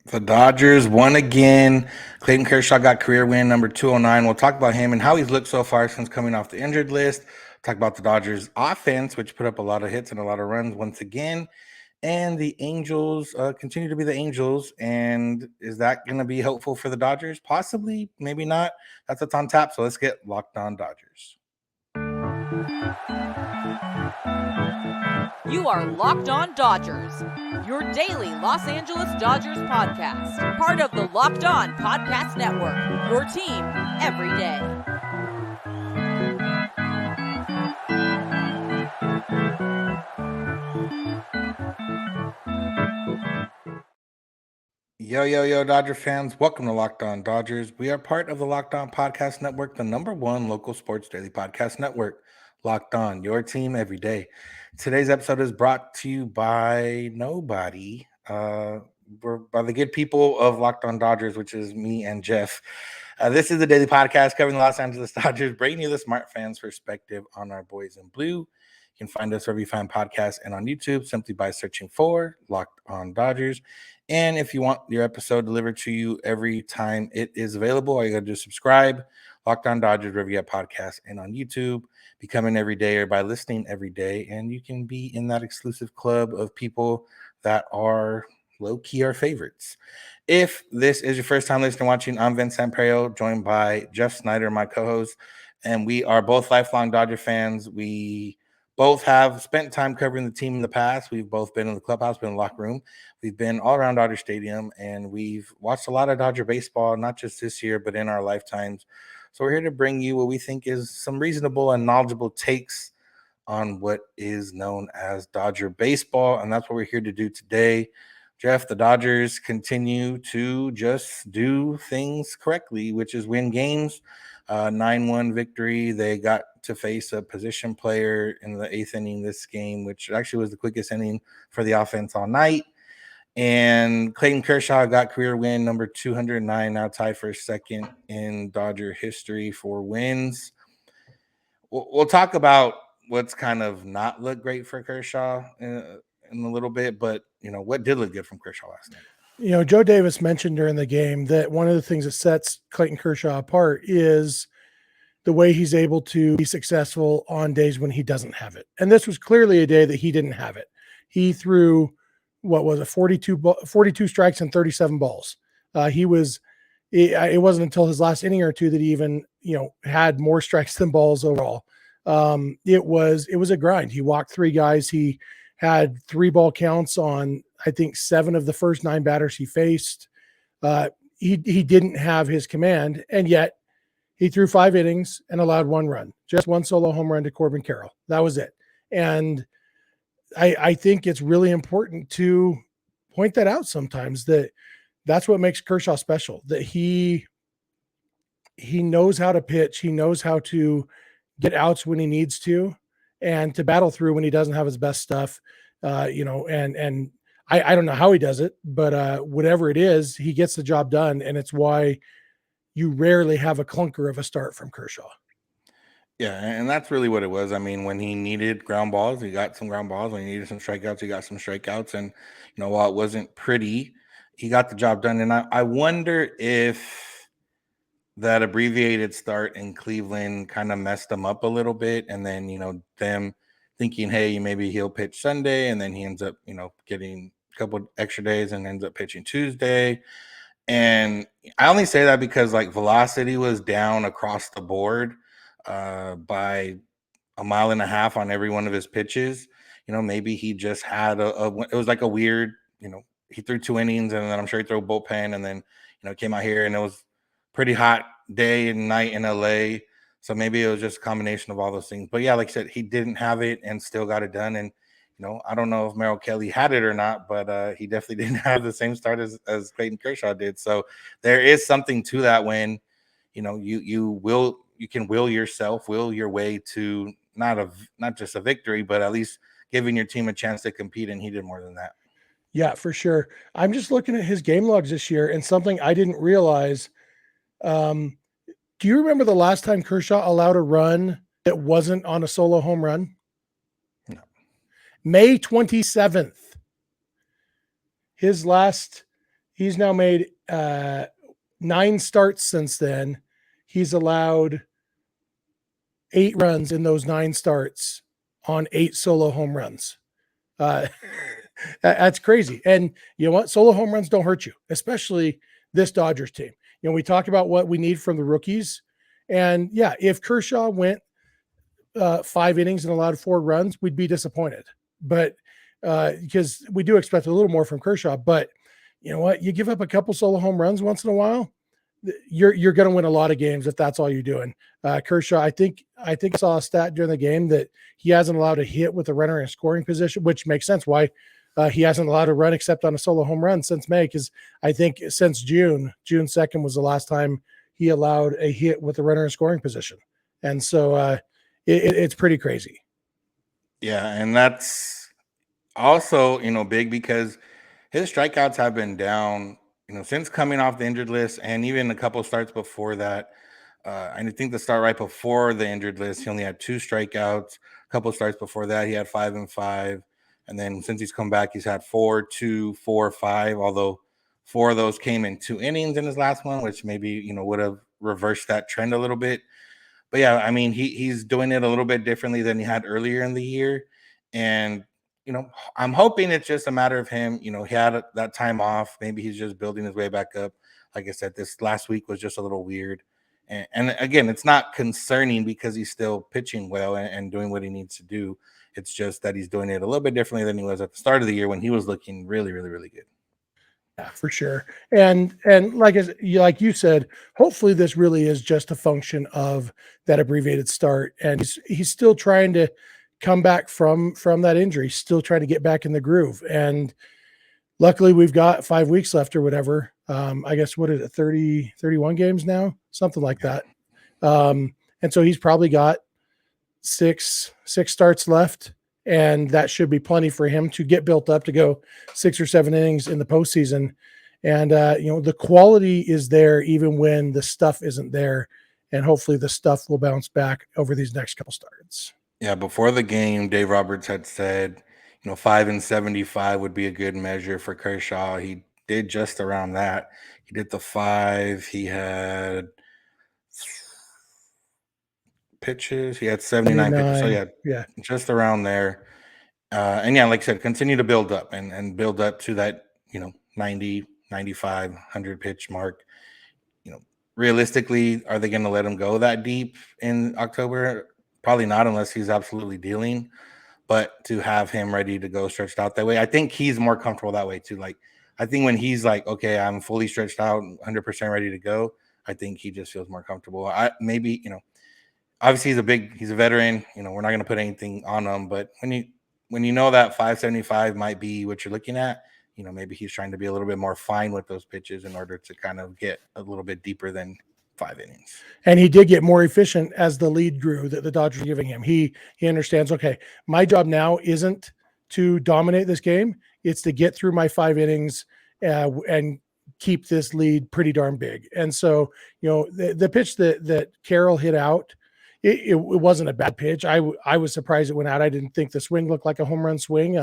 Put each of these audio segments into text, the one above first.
The Dodgers won again. Clayton Kershaw got career win number 209. We'll talk about him and how he's looked so far since coming off the injured list. Talk about the Dodgers offense, which put up a lot of hits and a lot of runs once again. And the Angels continue to be the Angels. And is that going to be helpful for the Dodgers? Possibly, maybe not. That's what's on tap. So let's get locked on Dodgers. You are Locked On Dodgers, your daily Los Angeles Dodgers podcast. Part of the Locked On Podcast Network, your team every day. Yo, Dodger fans. Welcome to Locked On Dodgers. We are part of the Locked On Podcast Network, the number one local sports daily podcast network. Locked On, your team every day. Today's episode is brought to you by nobody, by the good people of Locked On Dodgers, which is me and Jeff. This is the daily podcast covering the Los Angeles Dodgers, bringing you the smart fans' perspective on our boys in blue. You can find us wherever you find podcasts and on YouTube simply by searching for Locked On Dodgers. And if you want your episode delivered to you every time it is available, all you got to do is subscribe. Locked On Dodgers, wherever you have podcasts and on YouTube. Becoming every day or by listening every day. And you can be in that exclusive club of people that are low-key our favorites. If this is your first time listening or watching, I'm Vince Samperio, joined by Jeff Snider, my co-host. And we are both lifelong Dodger fans. We both have spent time covering the team in the past. We've both been in the clubhouse, been in the locker room. We've been all around Dodger Stadium, and we've watched a lot of Dodger baseball, not just this year, but in our lifetimes. So we're here to bring you what we think is some reasonable and knowledgeable takes on what is known as Dodger baseball, and that's what we're here to do today. Jeff, the Dodgers continue to just do things correctly, which is win games. 9-1 victory. They got to face a position player in the 8th inning this game, which actually was the quickest inning for the offense all night. And Clayton Kershaw got career win number 209, now tied for second in Dodger history for wins. We'll talk about what's kind of not looked great for Kershaw in a little bit, but, what did look good from Kershaw last night? Joe Davis mentioned during the game that one of the things that sets Clayton Kershaw apart is the way he's able to be successful on days when he doesn't have it. And this was clearly a day that he didn't have it. He threw, 42 strikes and 37 balls. It wasn't until his last inning or two that he even, had more strikes than balls overall. It was a grind. He walked 3 guys. He had 3 ball counts on, I think, 7 of the first 9 batters he faced. He didn't have his command, and yet he threw 5 innings and allowed 1 run, just 1 solo home run to Corbin Carroll. That was it. And I think it's really important to point that out sometimes, that's what makes Kershaw special, that he knows how to pitch. He knows how to get outs when he needs to, and to battle through when he doesn't have his best stuff. And I don't know how he does it, but whatever it is, he gets the job done. And it's why you rarely have a clunker of a start from Kershaw. Yeah, and that's really what it was. I mean, when he needed ground balls, he got some ground balls. When he needed some strikeouts, he got some strikeouts. And, while it wasn't pretty, he got the job done. And I wonder if that abbreviated start in Cleveland kind of messed him up a little bit. And then, them thinking, hey, maybe he'll pitch Sunday. And then he ends up, getting a couple extra days and ends up pitching Tuesday. And I only say that because, velocity was down across the board by 1.5 miles on every one of his pitches. Maybe he just had it was like a weird, he threw 2 innings and then I'm sure he threw a bullpen and then, came out here and it was pretty hot day and night in LA. So maybe it was just a combination of all those things. But yeah, like I said, he didn't have it and still got it done. And, I don't know if Merrill Kelly had it or not, but he definitely didn't have the same start as Clayton Kershaw did. So there is something to that when, you can will your way to not just a victory, but at least giving your team a chance to compete. And he did more than that. Yeah, for sure. I'm just looking at his game logs this year, and something I didn't realize. Do you remember the last time Kershaw allowed a run that wasn't on a solo home run? No. May 27th. His last He's now made 9 starts since then. He's allowed 8 runs in those 9 starts on 8 solo home runs. That's crazy. And you know what? Solo home runs don't hurt you, especially this Dodgers team. You know, we talk about what we need from the rookies. And yeah, if Kershaw went 5 innings and allowed 4 runs, we'd be disappointed. But because we do expect a little more from Kershaw. But you know what? You give up a couple solo home runs once in a while, you're going to win a lot of games if that's all you're doing. Kershaw, I think I saw a stat during the game that he hasn't allowed a hit with a runner in scoring position, which makes sense why he hasn't allowed a run except on a solo home run since May. Because I think since June 2nd was the last time he allowed a hit with a runner in scoring position, and so it's pretty crazy. Yeah, and that's also, big because his strikeouts have been down, since coming off the injured list and even a couple starts before that. I think the start right before the injured list, he only had 2 strikeouts. A couple starts before that, he had 5 and 5. And then since he's come back, he's had 4, 2, 4, 5, although 4 of those came in 2 innings in his last one, which maybe, would have reversed that trend a little bit. But yeah, I mean, he's doing it a little bit differently than he had earlier in the year. And, I'm hoping it's just a matter of him, he had that time off. Maybe he's just building his way back up. Like I said, this last week was just a little weird. And again, it's not concerning because he's still pitching well and doing what he needs to do. It's just that he's doing it a little bit differently than he was at the start of the year when he was looking really, really, really good. Yeah, for sure. And like you said, hopefully this really is just a function of that abbreviated start, and he's still trying to come back from that injury, still trying to get back in the groove. And luckily we've got 5 weeks left or whatever. I guess what is it, 30, 31 games now, something like that. And so he's probably got six starts left, and that should be plenty for him to get built up to go 6 or 7 innings in the postseason. And the quality is there even when the stuff isn't there, and hopefully the stuff will bounce back over these next couple starts. Yeah, before the game, Dave Roberts had said, 5 and 75 would be a good measure for Kershaw. He did just around that. He did the 5. He had pitches. He had 79 pitches. So yeah, just around there. And yeah, like I said, continue to build up and build up to that, 90, 95, 100 pitch mark. Realistically, are they going to let him go that deep in October? Probably not, unless he's absolutely dealing. But to have him ready to go stretched out that way, I think he's more comfortable that way too. Like, I think when he's like, okay, I'm fully stretched out, 100% ready to go, I think he just feels more comfortable. Maybe, obviously he's a veteran. We're not going to put anything on him, but when you know that 575 might be what you're looking at, maybe he's trying to be a little bit more fine with those pitches in order to kind of get a little bit deeper than 5 innings. And he did get more efficient as the lead grew that the Dodgers are giving him. He understands, okay, my job now isn't to dominate this game. It's to get through my 5 innings and keep this lead pretty darn big. And so, the pitch that Carroll hit out, it wasn't a bad pitch. I was surprised it went out. I didn't think the swing looked like a home run swing,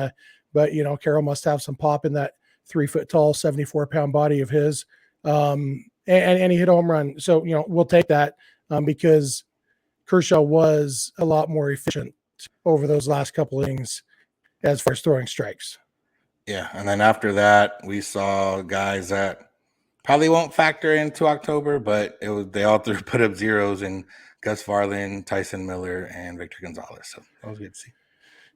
but Carroll must have some pop in that 3 foot tall, 74-pound body of his. And he hit a home run. So, we'll take that because Kershaw was a lot more efficient over those last couple innings as far as throwing strikes. Yeah. And then after that, we saw guys that probably won't factor into October, but they all put up zeros in Gus Varlin, Tyson Miller, and Victor Gonzalez. So that was good to see.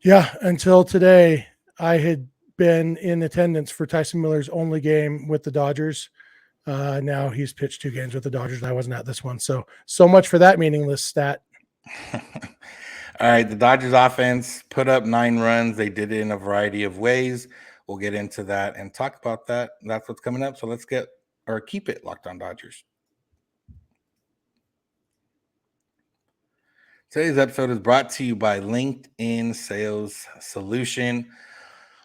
Yeah. Until today, I had been in attendance for Tyson Miller's only game with the Dodgers. Now he's pitched 2 games with the Dodgers, and I wasn't at this one. So much for that meaningless stat. All right. The Dodgers offense put up 9 runs. They did it in a variety of ways. We'll get into that and talk about that. That's what's coming up. So let's keep it Locked On Dodgers. Today's episode is brought to you by LinkedIn Sales Solution.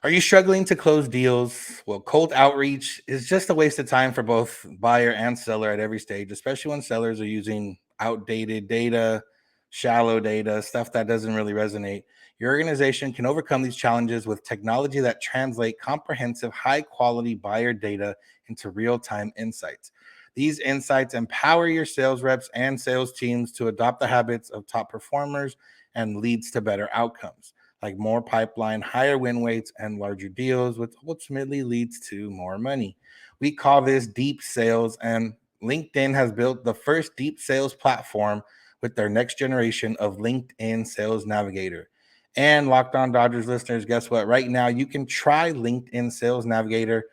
Are you struggling to close deals? Well, cold outreach is just a waste of time for both buyer and seller at every stage, especially when sellers are using outdated data, shallow data, stuff that doesn't really resonate. Your organization can overcome these challenges with technology that translate comprehensive, high-quality buyer data into real-time insights. These insights empower your sales reps and sales teams to adopt the habits of top performers and leads to better outcomes, like more pipeline, higher win rates, and larger deals, which ultimately leads to more money. We call this deep sales, and LinkedIn has built the first deep sales platform with their next generation of LinkedIn Sales Navigator. And Locked On Dodgers listeners, guess what? Right now, you can try LinkedIn Sales Navigator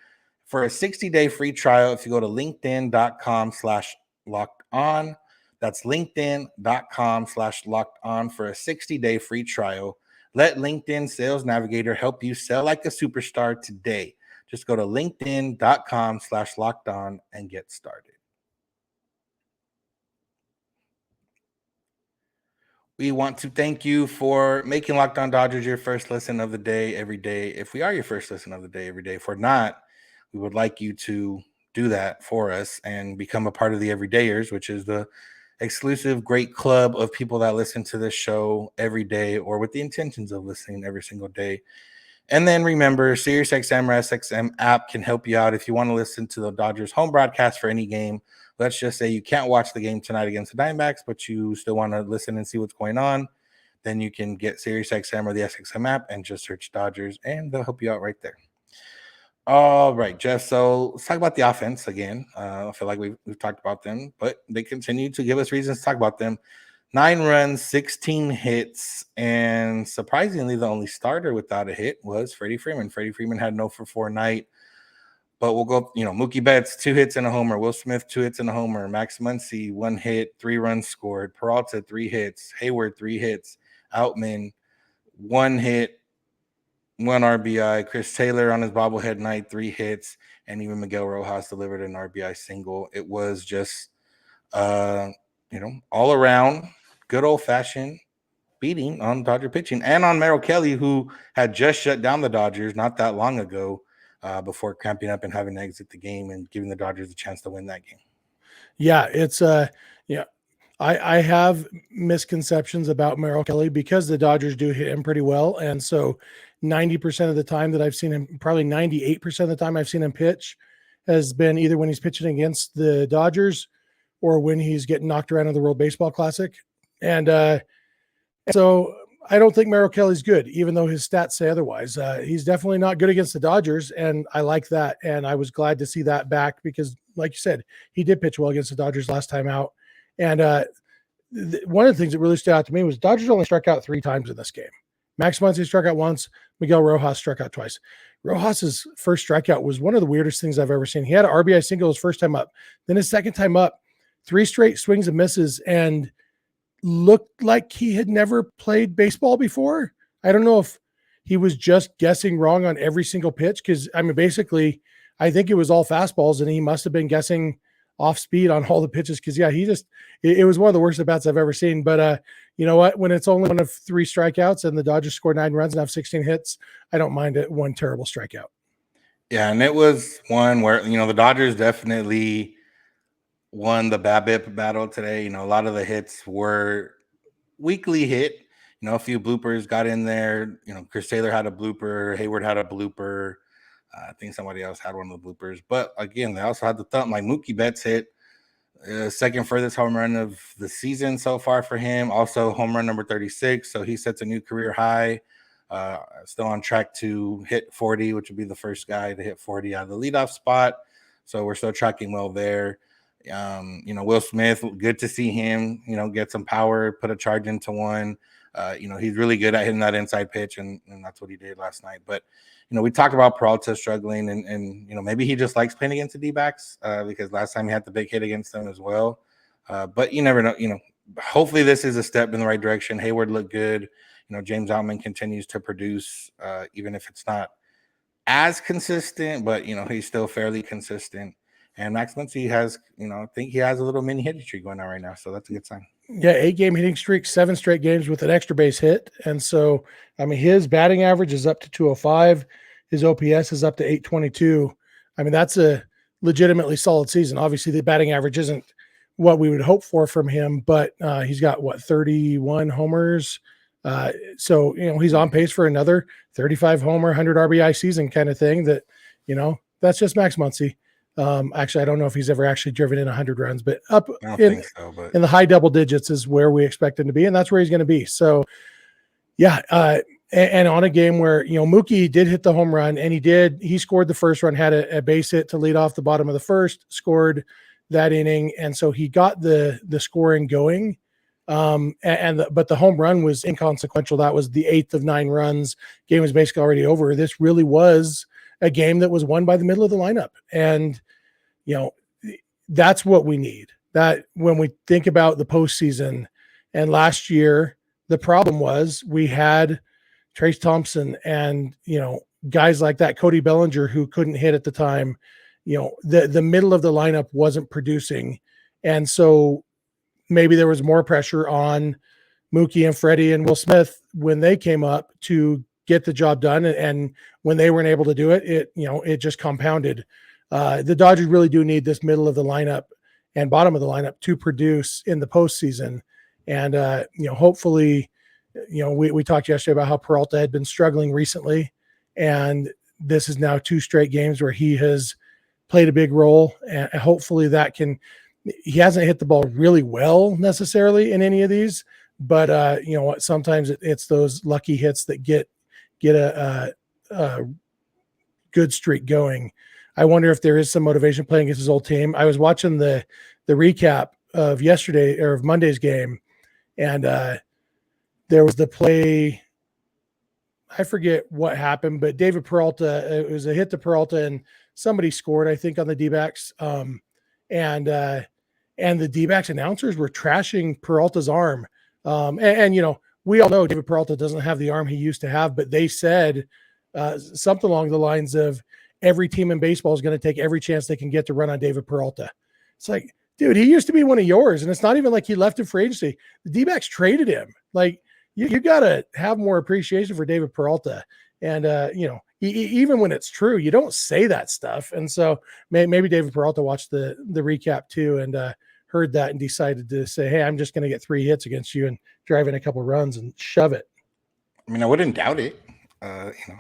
for a 60-day free trial if you go to linkedin.com/locked on. That's linkedin.com/locked on for a 60-day free trial. Let LinkedIn Sales Navigator help you sell like a superstar today. Just go to linkedin.com/locked on and get started. We want to thank you for making Locked On Dodgers your first listen of the day every day. If we are your first listen of the day every day, if we're not, we would like you to do that for us and become a part of the Everydayers, which is the exclusive great club of people that listen to this show every day or with the intentions of listening every single day. And then remember, SiriusXM or SXM app can help you out if you want to listen to the Dodgers home broadcast for any game. Let's just say you can't watch the game tonight against the Diamondbacks, but you still want to listen and see what's going on. Then you can get SiriusXM or the SXM app and just search Dodgers, and they'll help you out right there. All right, Jeff. So let's talk about the offense again. I feel like we've talked about them, but they continue to give us reasons to talk about them. 9 runs, 16 hits, and surprisingly, the only starter without a hit was Freddie Freeman. Freddie Freeman had no for 4 night, but we'll go, Mookie Betts, 2 hits and a homer. Will Smith, 2 hits and a homer. Max Muncy, 1 hit, 3 runs scored. Peralta, 3 hits. Hayward, 3 hits. Outman, 1 hit, 1 RBI. Chris Taylor on his bobblehead night, 3 hits, and even Miguel Rojas delivered an RBI single. It was just, all around good old-fashioned beating on Dodger pitching and on Merrill Kelly, who had just shut down the Dodgers not that long ago before cramping up and having to exit the game and giving the Dodgers a chance to win that game. Yeah, it's I have misconceptions about Merrill Kelly because the Dodgers do hit him pretty well. And so 90% of the time that I've seen him, probably 98% of the time I've seen him pitch has been either when he's pitching against the Dodgers or when he's getting knocked around in the World Baseball Classic. And so I don't think Merrill Kelly's good, even though his stats say otherwise. He's definitely not good against the Dodgers, and I like that. And I was glad to see that back because, like you said, he did pitch well against the Dodgers last time out. And one of the things that really stood out to me was Dodgers only struck out 3 times in this game. Max Muncy struck out once. Miguel Rojas struck out twice. Rojas's first strikeout was one of the weirdest things I've ever seen. He had an RBI single his first time up. Then his second time up, 3 straight swings and misses, and looked like he had never played baseball before. I don't know if he was just guessing wrong on every single pitch because, basically, I think it was all fastballs, and he must have been guessing off speed on all the pitches because, it was one of the worst at-bats I've ever seen. But you know what? When it's only one of 3 strikeouts and the Dodgers score 9 runs and have 16 hits, I don't mind it. 1 terrible strikeout. Yeah, and it was one where, the Dodgers definitely won the BABIP battle today. A lot of the hits were weakly hit. A few bloopers got in there. Chris Taylor had a blooper. Hayward had a blooper. I think somebody else had one of the bloopers. But again, they also had the thump. Like Mookie Betts hit second furthest home run of the season so far for him. Also home run number 36. So he sets a new career high. Still on track to hit 40, which would be the first guy to hit 40 out of the leadoff spot. So we're still tracking well there. Will Smith, good to see him, get some power, put a charge into one. He's really good at hitting that inside pitch, and that's what he did last night. But, we talked about Peralta struggling, and maybe he just likes playing against the DBacks because last time he had the big hit against them as well. But you never know. Hopefully this is a step in the right direction. Hayward looked good. James Outman continues to produce, even if it's not as consistent, but, he's still fairly consistent. And Max Muncy has, I think he has a little mini hitting streak going on right now. So that's a good sign. Yeah, 8-game hitting streak, 7 straight games with an extra base hit. And so, his batting average is up to 205. His OPS is up to 822. That's a legitimately solid season. Obviously, the batting average isn't what we would hope for from him, but he's got 31 homers. So, he's on pace for another 35 homer, 100 RBI season kind of thing that, that's just Max Muncy. Actually, I don't know if he's ever actually driven in 100 runs, but up in the high double digits is where we expect him to be. And that's where he's going to be. So yeah. And on a game where, Mookie did hit the home run, and he scored the first run, had a base hit to lead off the bottom of the first, scored that inning. And so he got the scoring going. But the home run was inconsequential. That was the 8th of 9 runs. Game was basically already over. This really was a game that was won by the middle of the lineup. And, that's what we need. That when we think about the postseason, and last year, the problem was we had Trace Thompson and, guys like that, Cody Bellinger, who couldn't hit at the time. The middle of the lineup wasn't producing. And so maybe there was more pressure on Mookie and Freddie and Will Smith when they came up to get the job done. And when they weren't able to do it, it just compounded. The Dodgers really do need this middle of the lineup and bottom of the lineup to produce in the postseason. And, hopefully, we talked yesterday about how Peralta had been struggling recently, and this is now 2 straight games where he has played a big role. And hopefully he hasn't hit the ball really well necessarily in any of these, but sometimes it's those lucky hits that get a good streak going. I wonder if there is some motivation playing against his old team. I was watching the recap of yesterday or of Monday's game, and there was the play. I forget what happened, but David Peralta, it was a hit to Peralta, and somebody scored, I think, on the DBacks. And the DBacks announcers were trashing Peralta's arm. We all know David Peralta doesn't have the arm he used to have, but they said something along the lines of every team in baseball is going to take every chance they can get to run on David Peralta. It's like, dude, he used to be one of yours, and it's not even like he left him for agency. The D-backs traded him. Like, you got to have more appreciation for David Peralta. And, even when it's true, you don't say that stuff. And so maybe David Peralta watched the recap too and heard that and decided to say, hey, I'm just going to get 3 hits against you and drive in a couple runs and shove it. I mean, I wouldn't doubt it.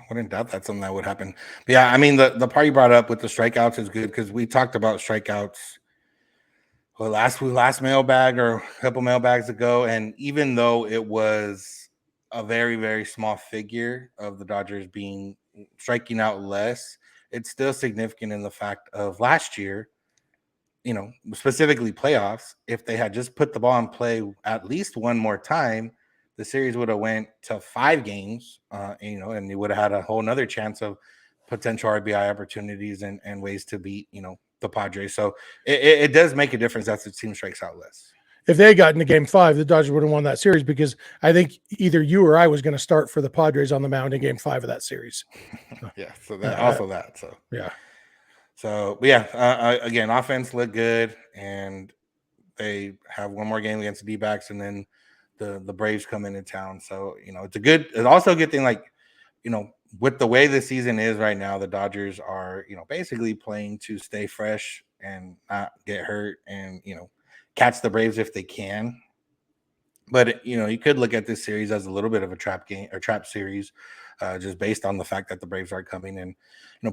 Wouldn't doubt that's something that would happen. But yeah, I mean, the part you brought up with the strikeouts is good because we talked about strikeouts last mailbag or a couple mailbags ago. And even though it was a very, very small figure of the Dodgers striking out less, it's still significant in the fact of last year, specifically playoffs. If they had just put the ball in play at least one more time, the series would have went to 5 games, and you would have had a whole nother chance of potential RBI opportunities and ways to beat, the Padres. So it does make a difference that the team strikes out less. If they had gotten to game 5, the Dodgers would have won that series because I think either you or I was going to start for the Padres on the mound in game 5 of that series. Yeah. So that, So, yeah. So, again, offense looked good, and they have one more game against the D-backs, and then the Braves come into town. So, it's also a good thing, like, with the way the season is right now, the Dodgers are, basically playing to stay fresh and not get hurt and, catch the Braves if they can. But, you could look at this series as a little bit of a trap game or trap series, just based on the fact that the Braves are coming and,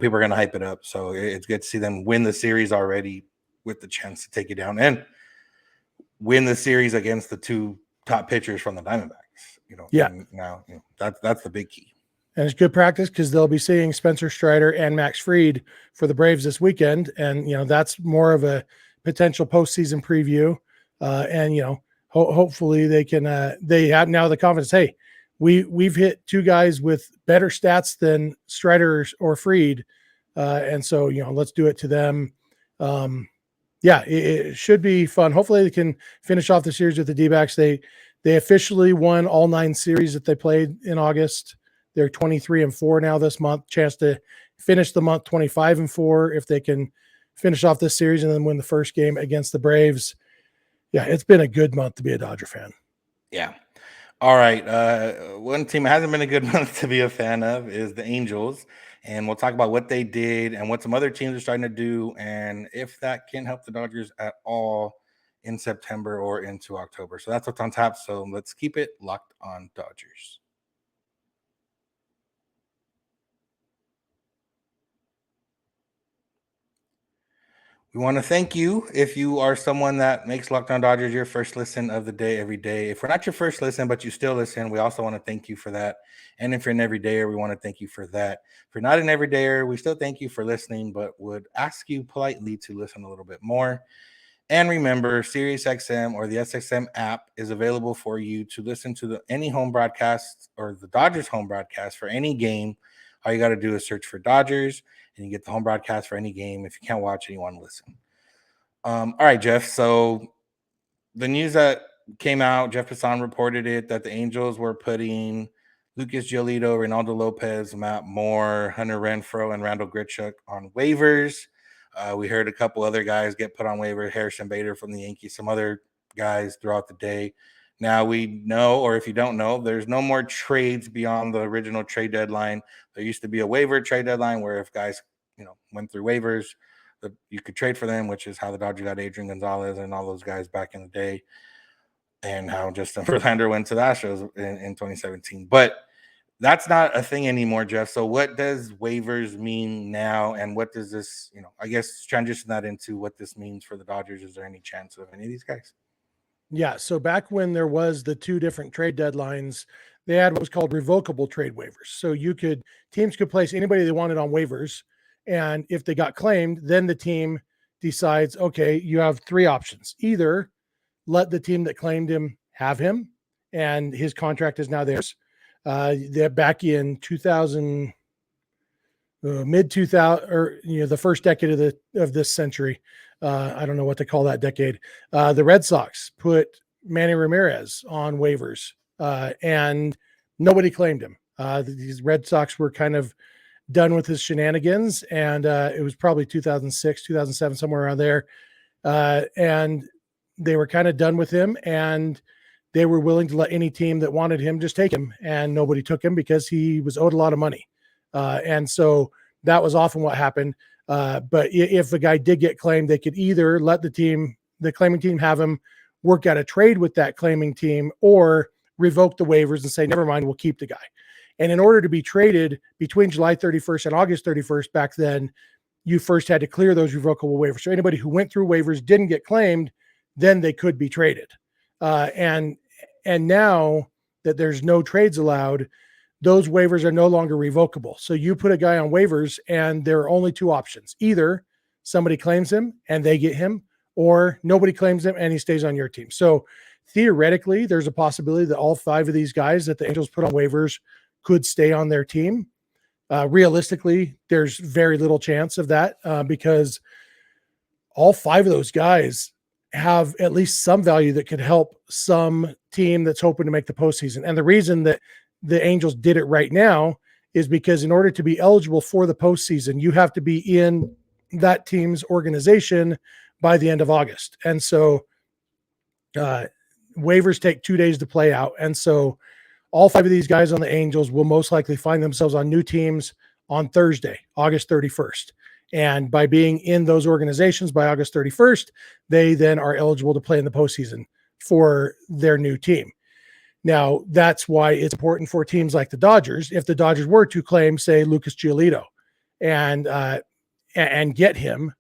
people are going to hype it up. So it's good to see them win the series already with the chance to take it down and win the series against the 2 top pitchers from the Diamondbacks. And now that's the big key. And it's good practice because they'll be seeing Spencer Strider and Max Fried for the Braves this weekend. And, that's more of a potential postseason preview. Hopefully they can, they have now the confidence, hey, we've hit 2 guys with better stats than Strider or Fried. And so, let's do it to them. It should be fun. Hopefully they can finish off the series with the D-backs. They officially won all 9 series that they played in August. They're 23-4 now this month. Chance to finish the month 25-4 if they can finish off this series and then win the first game against the Braves. Yeah, it's been a good month to be a Dodger fan. Yeah. All right. One team that hasn't been a good month to be a fan of is the Angels. And we'll talk about what they did and what some other teams are starting to do and if that can help the Dodgers at all in September or into October. So that's what's on tap. So let's keep it locked on Dodgers. We want to thank you if you are someone that makes Locked On Dodgers your first listen of the day every day. If we're not your first listen, but you still listen, we also want to thank you for that. And if you're an everydayer, we want to thank you for that. If you're not an everydayer, we still thank you for listening, but would ask you politely to listen a little bit more. And remember, SiriusXM or the SXM app is available for you to listen to any home broadcast or the Dodgers home broadcast for any game. All you got to do is search for Dodgers, and you get the home broadcast for any game if you can't watch and you want to listen. All right, Jeff. So the news that came out, Jeff Passan reported it, that the Angels were putting Lucas Giolito, Reynaldo Lopez, Matt Moore, Hunter Renfroe, and Randall Grichuk on waivers. We heard a couple other guys get put on waiver, Harrison Bader from the Yankees, some other guys throughout the day. Now we know, or if you don't know, there's no more trades beyond the original trade deadline. There used to be a waiver trade deadline where if guys, went through waivers, you could trade for them, which is how the Dodgers got Adrian Gonzalez and all those guys back in the day, and how Justin Verlander went to the Astros in 2017. But that's not a thing anymore, Jeff. So what does waivers mean now? And what does this, I guess transition that into what this means for the Dodgers? Is there any chance of any of these guys? Yeah. So back when there was the two different trade deadlines, they had what was called revocable trade waivers. So teams could place anybody they wanted on waivers. And if they got claimed, then the team decides, okay, you have three options. Either let the team that claimed him have him and his contract is now theirs. Back in 2000, mid 2000, or the first decade of this century, I don't know what to call that decade. The Red Sox put Manny Ramirez on waivers, and nobody claimed him. These Red Sox were kind of done with his shenanigans, and it was probably 2006, 2007, somewhere around there. And they were kind of done with him, and they were willing to let any team that wanted him just take him, and nobody took him because he was owed a lot of money. And so that was often what happened. But if the guy did get claimed, they could either let the claiming team have him, work out a trade with that claiming team, or revoke the waivers and say, never mind, we'll keep the guy. And in order to be traded between July 31st and August 31st back then, you first had to clear those revocable waivers. So anybody who went through waivers, didn't get claimed, then they could be traded. And now that there's no trades allowed, those waivers are no longer revocable. So you put a guy on waivers and there are only two options. Either somebody claims him and they get him, or nobody claims him and he stays on your team. So theoretically, there's a possibility that all five of these guys that the Angels put on waivers could stay on their team. Realistically, there's very little chance of that because all five of those guys have at least some value that could help some team that's hoping to make the postseason. And the reason that the Angels did it right now is because in order to be eligible for the postseason, you have to be in that team's organization by the end of August. And so waivers take 2 days to play out. And so all five of these guys on the Angels will most likely find themselves on new teams on Thursday, August 31st. And by being in those organizations by August 31st, they then are eligible to play in the postseason for their new team. Now, that's why it's important for teams like the Dodgers. If the Dodgers were to claim, say, Lucas Giolito and get him,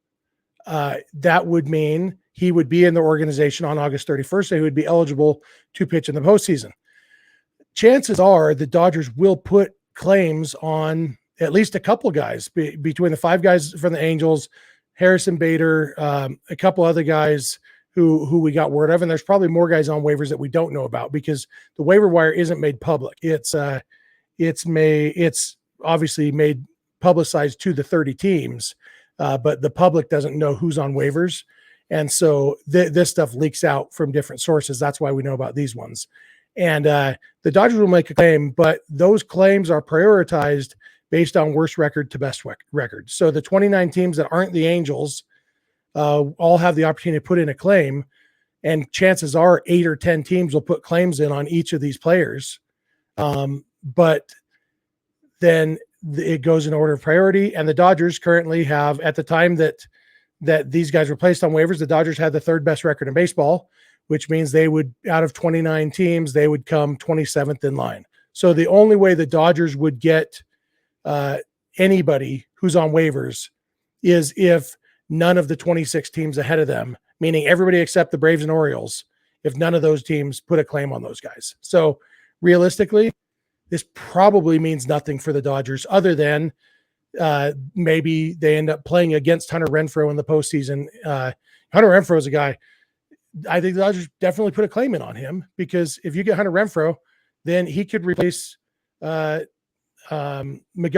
that would mean he would be in the organization on August 31st, so he would be eligible to pitch in the postseason. Chances are the Dodgers will put claims on at least a couple guys between the five guys from the Angels, Harrison Bader, a couple other guys who we got word of. And there's probably more guys on waivers that we don't know about because the waiver wire isn't made public. It's obviously made publicized to the 30 teams, but the public doesn't know who's on waivers. And so this stuff leaks out from different sources. That's why we know about these ones. And the Dodgers will make a claim, but those claims are prioritized based on worst record to best record. So the 29 teams that aren't the Angels all have the opportunity to put in a claim, and chances are 8 or 10 teams will put claims in on each of these players. But then it goes in order of priority, and the Dodgers currently have, at the time that that these guys were placed on waivers, the Dodgers had the third best record in baseball, which means they would, out of 29 teams, they would come 27th in line. So the only way the Dodgers would get anybody who's on waivers is if none of the 26 teams ahead of them, meaning everybody except the Braves and Orioles, if none of those teams put a claim on those guys. So realistically, this probably means nothing for the Dodgers other than maybe they end up playing against Hunter Renfroe in the postseason. Hunter Renfroe is a guy, I think the Dodgers definitely put a claim in on him, because if you get Hunter Renfroe, then he could replace Miguel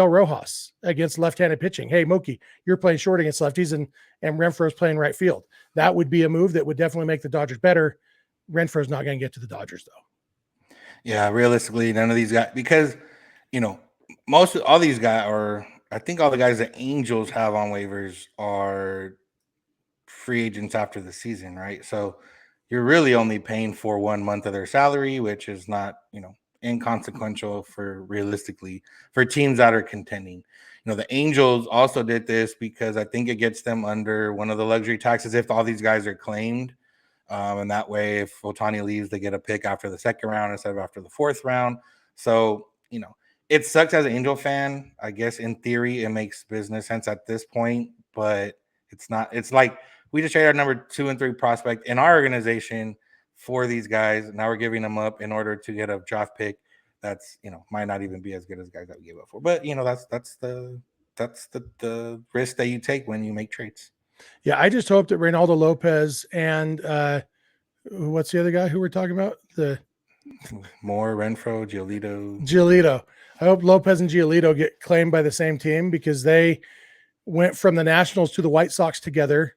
Rojas against left-handed pitching. Hey, Mookie, you're playing short against lefties, and Renfroe's playing right field. That would be a move that would definitely make the Dodgers better. Renfroe's not going to get to the Dodgers, though. Yeah, realistically, none of these guys, because, all these guys, or I think all the guys the Angels have on waivers are free agents after the season, right? So you're really only paying for 1 month of their salary, which is not, inconsequential for teams that are contending. The Angels also did this because I think it gets them under one of the luxury taxes if all these guys are claimed. And that way, if Ohtani leaves, they get a pick after the second round instead of after the fourth round. So, it sucks as an Angel fan. I guess in theory, it makes business sense at this point, but it's not. It's like we just traded our number 2 and 3 prospect in our organization for these guys. Now we're giving them up in order to get a draft pick that's, might not even be as good as guys that we gave up for. But, that's the risk that you take when you make trades. Yeah, I just hope that Reynaldo Lopez and what's the other guy who we're talking about? Moore, Renfroe, Giolito. I hope Lopez and Giolito get claimed by the same team, because they went from the Nationals to the White Sox together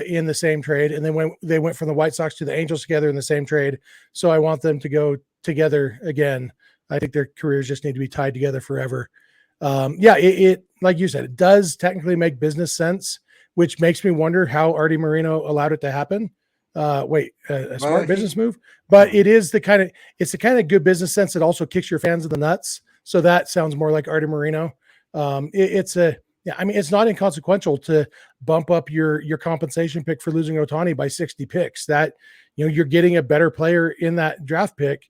in the same trade, and then they went from the White Sox to the Angels together in the same trade. So I want them to go together again. I think their careers just need to be tied together forever. It like you said, it does technically make business sense, which makes me wonder how Artie Moreno allowed it to happen. A smart business move, but it's the kind of good business sense that also kicks your fans in the nuts. So that sounds more like Artie Moreno. It's not inconsequential to bump up your compensation pick for losing Ohtani by 60 picks. That, you're getting a better player in that draft pick.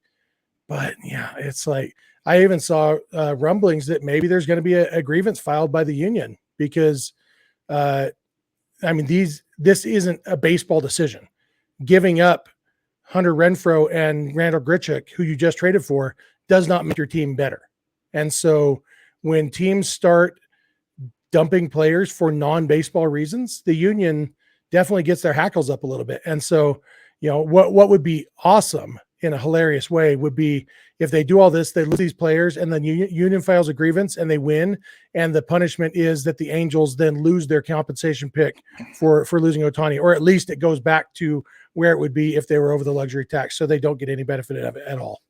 But yeah, it's like, I even saw rumblings that maybe there's going to be a grievance filed by the union, because this isn't a baseball decision. Giving up Hunter Renfroe and Randall Grichuk, who you just traded for, does not make your team better. And so when teams start dumping players for non-baseball reasons, the union definitely gets their hackles up a little bit. And so, what would be awesome in a hilarious way would be if they do all this, they lose these players, and then union files a grievance and they win. And the punishment is that the Angels then lose their compensation pick for losing Ohtani, or at least it goes back to where it would be if they were over the luxury tax, so they don't get any benefit of it at all.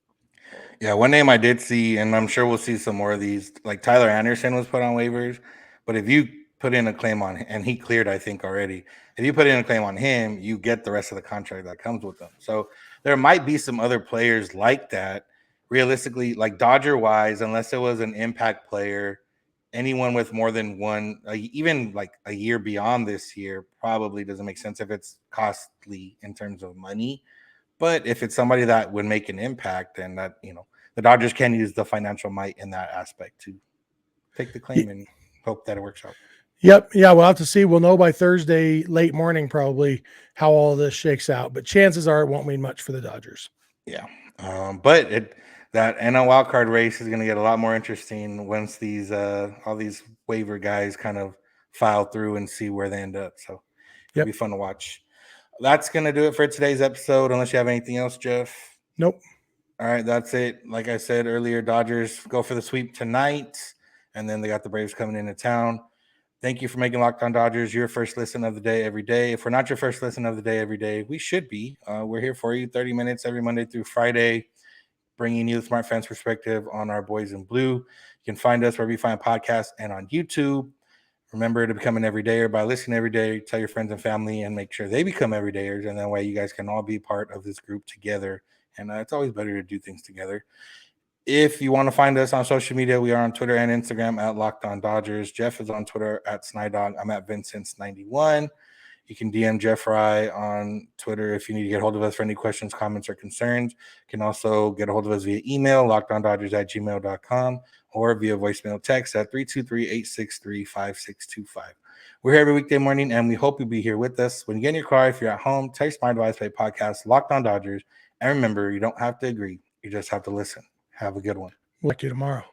Yeah, one name I did see, and I'm sure we'll see some more of these, like Tyler Anderson was put on waivers, but if you put in a claim on him, and he cleared, I think, already, if you put in a claim on him, you get the rest of the contract that comes with them. So there might be some other players like that. Realistically, like Dodger-wise, unless it was an impact player, anyone with more than one, even like a year beyond this year, probably doesn't make sense if it's costly in terms of money. But if it's somebody that would make an impact, then that, the Dodgers can use the financial might in that aspect to take the claim and hope that it works out. Yep. Yeah, we'll have to see. We'll know by Thursday, late morning, probably, how all this shakes out. But chances are it won't mean much for the Dodgers. Yeah. But that NL wildcard race is going to get a lot more interesting once these all these waiver guys kind of file through and see where they end up. So it'll be fun to watch. That's going to do it for today's episode, unless you have anything else, Jeff. Nope. All right, that's it. Like I said earlier, Dodgers go for the sweep tonight, and then they got the Braves coming into town. Thank you for making Locked On Dodgers your first listen of the day every day. If we're not your first listen of the day every day, we should be. We're here for you 30 minutes every Monday through Friday, bringing you the Smart Fans perspective on our boys in blue. You can find us wherever you find podcasts and on YouTube. Remember to become an everydayer by listening every day. Tell your friends and family and make sure they become everydayers. And that way you guys can all be part of this group together. And it's always better to do things together. If you want to find us on social media, we are on Twitter and Instagram at Locked On Dodgers. Jeff is on Twitter at Snydog. I'm at Vincent's91. You can DM Jeff Fry on Twitter if you need to get a hold of us for any questions, comments, or concerns. You can also get a hold of us via email, lockedondodgers@gmail.com, or via voicemail text at 323-863-5625. We're here every weekday morning, and we hope you'll be here with us. When you get in your car, if you're at home, text my advice by podcast, Locked On Dodgers. And remember, you don't have to agree. You just have to listen. Have a good one. We'll see you tomorrow.